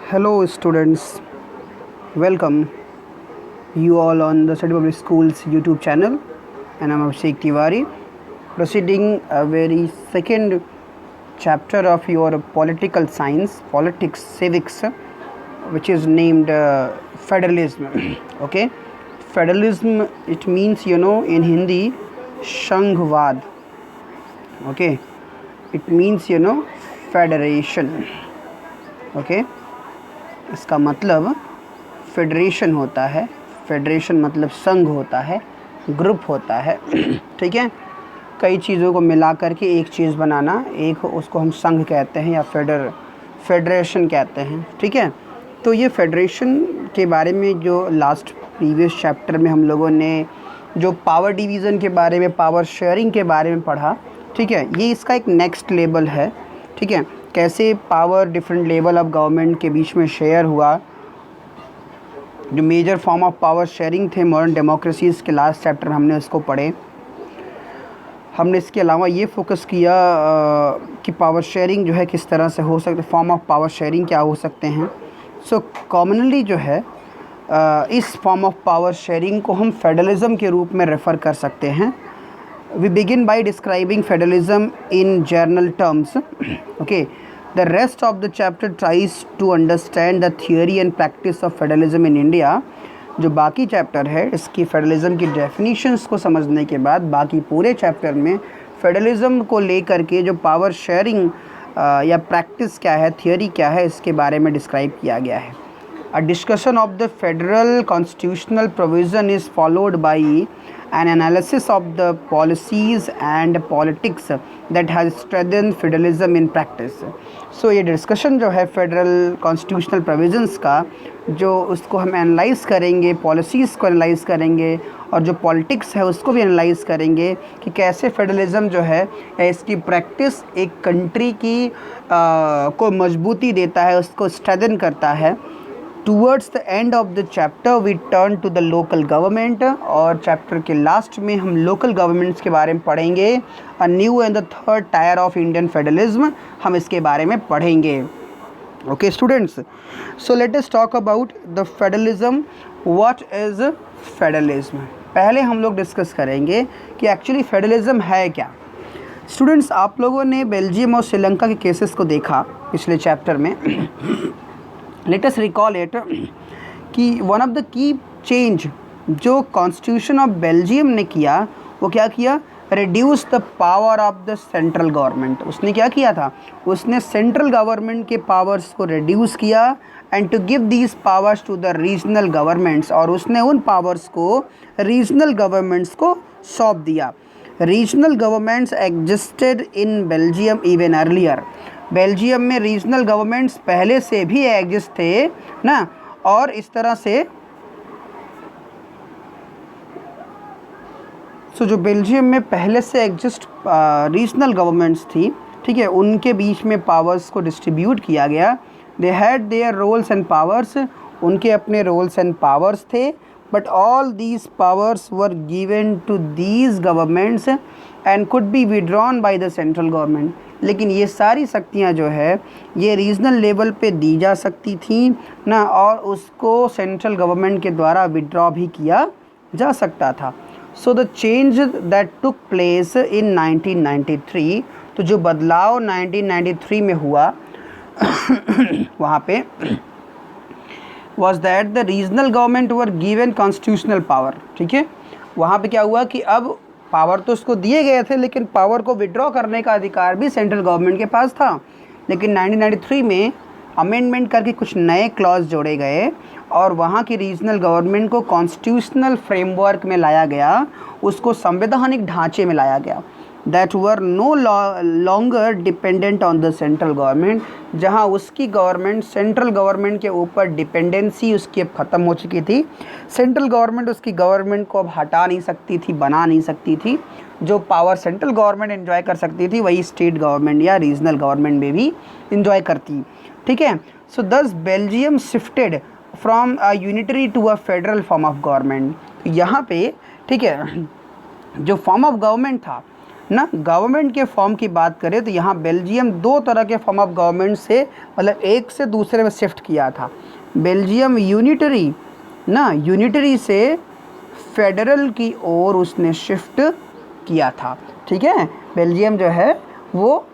Hello students, welcome you all on the Study Public Schools YouTube channel, and I'm Abhishek Tiwari, proceeding a very second chapter of your political science, politics, civics, which is named federalism. Okay, federalism, it means in Hindi Shanghvad. Okay, it means federation. Okay, इसका मतलब federation होता है. Federation मतलब संघ होता है, group होता है. ठीक है, कई चीज़ों को मिला करके एक चीज़ बनाना, एक उसको हम संघ कहते हैं या फेडरेशन कहते हैं. ठीक है, तो ये फेडरेशन के बारे में जो लास्ट प्रीवियस चैप्टर में हम लोगों ने जो पावर डिवीज़न के बारे में, पावर शेयरिंग के बारे में पढ़ा. ठीक है, ये इसका एक नेक्स्ट लेवल है. ठीक है, कैसे power different level of government के बीच में शेयर हुआ, जो major form of power sharing थे मॉडर्न डेमोक्रेसीज़ के लास्ट चैप्टर में हमने उसको पढ़े. हमने इसके अलावा ये फोकस किया कि पावर शेयरिंग जो है किस तरह से हो सकते, फॉर्म ऑफ पावर शेयरिंग क्या हो सकते हैं. सो कॉमनली जो है इस फॉर्म ऑफ पावर शेयरिंग को हम फेडरलिज्म के रूप में रेफ़र कर सकते हैं. We begin by describing federalism in general terms. Okay, the rest of the chapter tries to understand the theory and practice of federalism in India. जो बाकी चैप्टर है इसकी फेडरलिज्म की डेफिनेशंस को समझने के बाद बाकी पूरे चैप्टर में फेडरलिज्म को लेकर के जो पावर शेयरिंग या प्रैक्टिस क्या है, थियोरी क्या है, इसके बारे में डिस्क्राइब किया गया है. A discussion of the federal constitutional provision is followed by an analysis of the policies and politics that has strengthened federalism in practice. So ये डिस्कशन जो है फेडरल कॉन्स्टिट्यूशनल प्रोविजंस का, जो उसको हम एनालाइज़ करेंगे, पॉलिसीज़ को एनालाइज़ करेंगे और जो पॉलिटिक्स है उसको भी एनालाइज़ करेंगे कि कैसे फेडरलिज्म जो है इसकी प्रैक्टिस एक कंट्री की को मजबूती देता है, उसको स्ट्रेंथन करता है. Towards the end of the chapter we turn to the local government, और चैप्टर के लास्ट में हम लोकल गवर्नमेंट्स के बारे में पढ़ेंगे. A new and the third tier of Indian federalism, हम इसके बारे में पढ़ेंगे. Okay students, so let us talk about the federalism. What is federalism? पहले हम लोग डिस्कस करेंगे कि एक्चुअली फेडरलिज्म है क्या. स्टूडेंट्स, आप लोगों ने बेल्जियम और श्रीलंका के केसेस को देखा पिछले चैप्टर में. लेट अस रिकॉल इट कि one of the key change जो कॉन्स्टिट्यूशन ऑफ बेल्जियम ने किया, वो क्या किया? Reduce the power of the central government. उसने क्या किया था? उसने सेंट्रल गवर्नमेंट के पावर्स को रिड्यूस किया and to give these powers to the regional governments, और उसने उन पावर्स को रीजनल गवर्नमेंट्स को सौंप दिया. Regional governments existed in Belgium even earlier. Belgium में रीजनल गवर्नमेंट्स पहले से भी एग्जिस्ट थे ना, और इस तरह से जो बेल्जियम में पहले से एग्जिस्ट रीजनल गवर्नमेंट्स थी, ठीक है, उनके बीच में पावर्स को डिस्ट्रीब्यूट किया गया. They had their roles and powers, उनके अपने रोल्स एंड पावर्स थे, but all these powers were given to these governments and could be withdrawn by the central government. लेकिन ये सारी शक्तियाँ जो है ये रीजनल लेवल पे दी जा सकती थी ना, और उसको सेंट्रल गवर्नमेंट के द्वारा विड्रॉ भी किया जा सकता था. So the change that took place in 1993, तो जो बदलाव 1993 में हुआ वहाँ पे was that the regional government were given constitutional power. ठीक है, वहाँ पे क्या हुआ कि अब पावर तो उसको दिए गए थे, लेकिन पावर को विड्रॉ करने का अधिकार भी सेंट्रल गवर्नमेंट के पास था. लेकिन 1993 में अमेंडमेंट करके कुछ नए क्लॉज जोड़े गए और वहाँ की रीजनल गवर्नमेंट को कॉन्स्टिट्यूशनल फ्रेमवर्क में लाया गया, उसको संवैधानिक ढांचे में लाया गया. That were no longer dependent on the central government, जहाँ उसकी गवर्नमेंट सेंट्रल गवर्नमेंट के ऊपर डिपेंडेंसी उसकी अब ख़त्म हो चुकी थी. सेंट्रल गवर्नमेंट उसकी गवर्नमेंट को अब हटा नहीं सकती थी, बना नहीं सकती थी. जो पावर सेंट्रल गवर्नमेंट एंजॉय कर सकती थी वही स्टेट गवर्नमेंट या रीजनल गवर्नमेंट में भी इंजॉय करती. ठीक है, so thus Belgium shifted from a unitary to a federal form of government. यहाँ पे ठीक है, जो फॉर्म ऑफ गवर्नमेंट था ना गवर्नमेंट के फॉर्म की बात करें तो यहाँ बेल्जियम दो तरह के फॉर्म ऑफ गवर्नमेंट से मतलब एक से दूसरे में शिफ्ट किया था। बेल्जियम यूनिटरी से फेडरल की ओर उसने शिफ्ट किया था। ठीक है, बेल्जियम जो है वो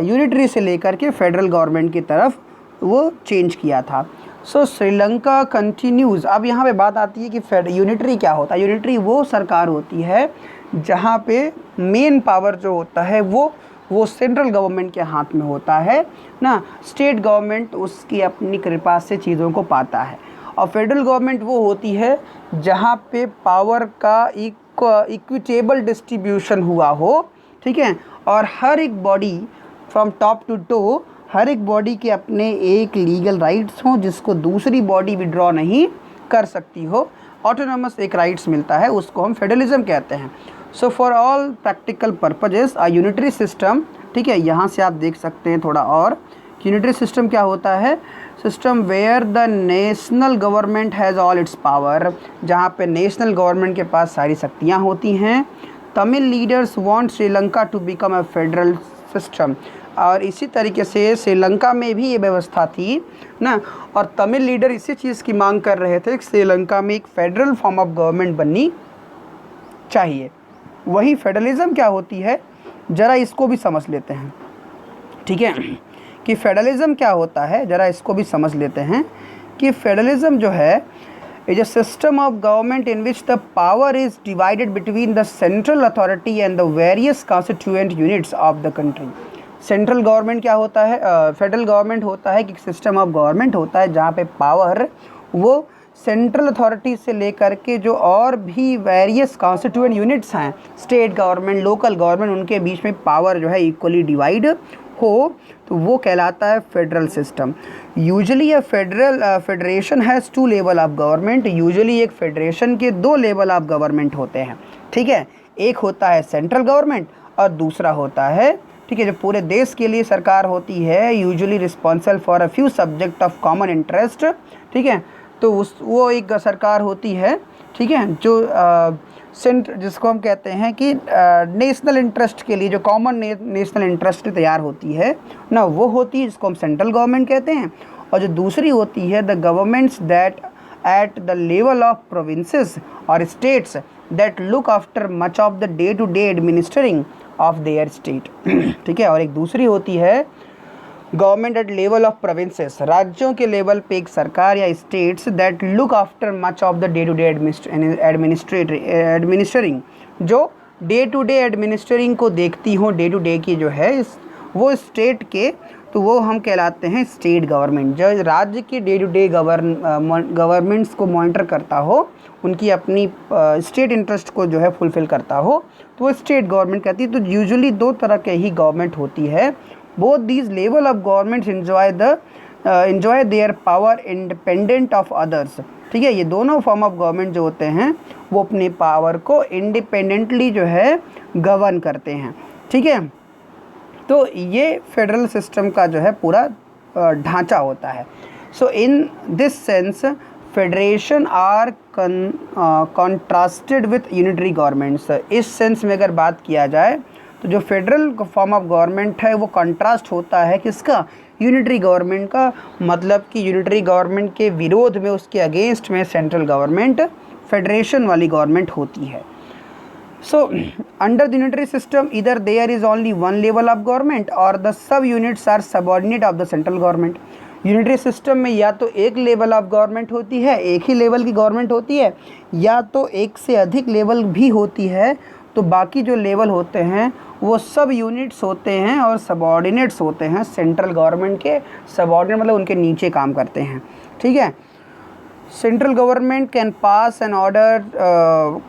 यूनिटरी से लेकर के फेडरल गवर्नमेंट की तरफ वो चेंज किया था। सो श्रीलंका कंटिन्यूज़। अब यहाँ पे बात आती है कि यूनिटरी क्या होता है। यूनिटरी वो सरकार होती है जहाँ पे मेन पावर जो होता है वो सेंट्रल गवर्नमेंट के हाथ में होता है ना, स्टेट गवर्नमेंट उसकी अपनी कृपा से चीज़ों को पाता है। और फेडरल गवर्नमेंट वो होती है जहाँ पे पावर का इक्विटेबल डिस्ट्रीब्यूशन हुआ हो। ठीक है, और हर एक body from top to toe, हर एक बॉडी के अपने एक लीगल राइट्स हों जिसको दूसरी बॉडी विड्रॉ नहीं कर सकती हो। ऑटोनॉमस एक राइट्स मिलता है, उसको हम फेडरलिज्म कहते हैं। So for all practical purposes a unitary system. ठीक है, यहाँ से आप देख सकते हैं थोड़ा और यूनिटरी सिस्टम क्या होता है। System where the national government has all its power, जहाँ पे नेशनल गवर्नमेंट के पास सारी शक्तियाँ होती हैं। Tamil leaders want Sri Lanka to become a federal system, और इसी तरीके से श्रीलंका में भी ये व्यवस्था थी ना, और तमिल लीडर इसी चीज़ की मांग कर रहे थे कि श्रीलंका में एक फेडरल फॉर्म ऑफ गवर्नमेंट बननी चाहिए। वही फेडरलिज्म क्या होती है, ज़रा इसको भी समझ लेते हैं। ठीक है, कि फेडरलिज्म क्या होता है, ज़रा इसको भी समझ लेते हैं कि फेडरलिज्म जो है is a system of government in which the power is divided between the central authority and the various constituent units of the country. Central government क्या होता है, फेडरल गवर्नमेंट होता है कि सिस्टम ऑफ गवर्नमेंट होता है जहाँ पे पावर वो सेंट्रल अथॉरिटी से लेकर के जो और भी वेरियस कॉन्स्टिट्यूएंट यूनिट्स हैं, स्टेट गवर्नमेंट, लोकल गवर्नमेंट, उनके बीच में पावर जो है इक्वली डिवाइड हो, तो वो कहलाता है federal system. Usually a federation has two level of government. Usually एक फेडरेशन के दो लेवल ऑफ गवर्नमेंट होते हैं। ठीक है, एक होता है सेंट्रल गवर्नमेंट और दूसरा होता है, ठीक है, जो पूरे देश के लिए सरकार होती है, usually responsible for a few subject of common interest. ठीक है, तो वो एक सरकार होती है, ठीक है, जो जिसको हम कहते हैं कि नेशनल इंटरेस्ट के लिए जो कॉमन नेशनल इंटरेस्ट तैयार होती है ना, वो होती है जिसको हम सेंट्रल गवर्नमेंट कहते हैं। और जो दूसरी होती है the governments that at the level of provinces और states that look after much of the day to day administering of their state. ठीक है, और एक दूसरी होती है government at level of provinces, राज्यों के लेवल पे एक सरकार या states that look after much of the day to day administering, जो डे टू डे एडमिनिस्ट्रिंग को देखती हो, डे टू डे की जो है वो स्टेट के, तो वो हम कहलाते हैं स्टेट गवर्नमेंट। जो राज्य के डे टू डे गवर्नमेंट्स को मॉनिटर करता हो, उनकी अपनी स्टेट इंटरेस्ट को जो है फुलफ़िल करता हो, तो वो स्टेट गवर्नमेंट कहती है। तो यूजुअली दो तरह के ही गवर्नमेंट होती है। Both these level of governments enjoy their power independent of others। ठीक है, ये दोनों फॉर्म ऑफ गवर्नमेंट जो होते हैं वो अपने पावर को इंडिपेंडेंटली जो है गवर्न करते हैं। ठीक है, तो ये फेडरल सिस्टम का जो है पूरा ढांचा होता है। So in this sense federation are contrasted with unitary governments. इस सेंस में अगर बात किया जाए तो जो फेडरल फॉर्म ऑफ गवर्नमेंट है वो कंट्रास्ट होता है किसका, यूनिटरी गवर्नमेंट का। मतलब कि यूनिटरी गवर्नमेंट के विरोध में, उसके अगेंस्ट में सेंट्रल गवर्नमेंट, फेडरेशन वाली गवर्नमेंट होती है। So under the unitary system इधर there is only one level of government और the sub units are subordinate of the central government. Unitary system में या तो एक लेवल ऑफ गवर्नमेंट होती है, एक ही लेवल की गवर्नमेंट होती है, या तो एक से अधिक लेवल भी होती है। तो बाकी जो लेवल होते हैं वो सब यूनिट्स होते हैं और सबऑर्डिनेट्स होते हैं सेंट्रल गवर्नमेंट के। सबऑर्डिनेट मतलब उनके नीचे काम करते हैं। ठीक है, central government can pass an order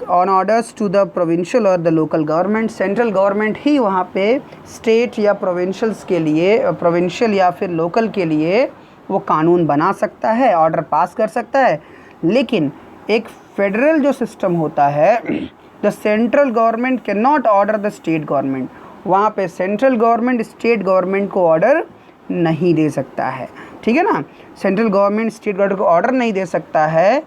on orders to the provincial और the local government. Central government ही वहाँ पे स्टेट या प्रोविंशियल्स के लिए, प्रोविंशियल या फिर लोकल के लिए वो कानून बना सकता है, ऑर्डर पास कर सकता है। लेकिन एक फेडरल जो सिस्टम होता है, the central government can not order the state government. वहाँ पे सेंट्रल गवर्नमेंट स्टेट गवर्नमेंट को ऑर्डर नहीं दे सकता है। ठीक है ना, सेंट्रल गवर्नमेंट स्टेट गवर्नमेंट को ऑर्डर नहीं दे सकता है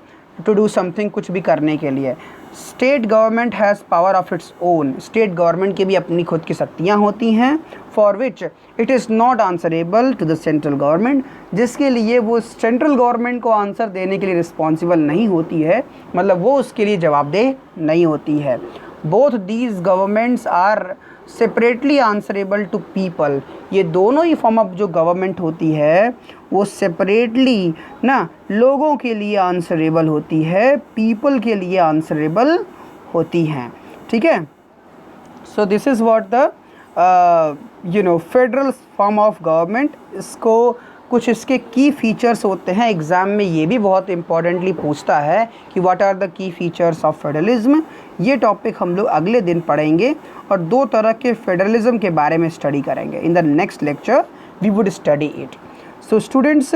टू डू समथिंग, कुछ भी करने के लिए। State government has power of its own, state government की भी अपनी खुद की शक्तियाँ होती हैं, for which it is not answerable to the central government, जिसके लिए वो सेंट्रल गवर्नमेंट को आंसर देने के लिए रिस्पॉन्सिबल नहीं होती है, मतलब वो उसके लिए जवाबदेह नहीं होती है। Both these governments are separately answerable to people, ये दोनों ही फॉर्म ऑफ जो गवर्नमेंट होती है वो सेपरेटली ना लोगों के लिए आंसरेबल होती है, पीपल के लिए आंसरेबल होती हैं, ठीक है। So this is what the federal form of government, इसको कुछ इसके की फीचर्स होते हैं, एग्ज़ाम में ये भी बहुत इंपॉर्टेंटली पूछता है कि what are the key features of federalism. ये टॉपिक हम लोग अगले दिन पढ़ेंगे और दो तरह के फेडरलिज्म के बारे में स्टडी करेंगे। In the next lecture we would study it. So students,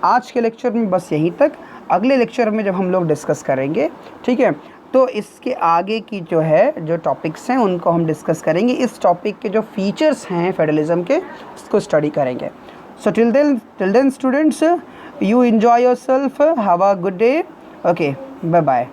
आज के लेक्चर में बस यहीं तक, अगले लेक्चर में जब हम लोग डिस्कस करेंगे, ठीक है, तो इसके आगे की जो टॉपिक्स हैं उनको हम डिस्कस करेंगे, इस टॉपिक के जो फीचर्स हैं फेडरलिज्म के उसको स्टडी करेंगे। So till then students, you enjoy yourself, have a good day. Okay, bye bye.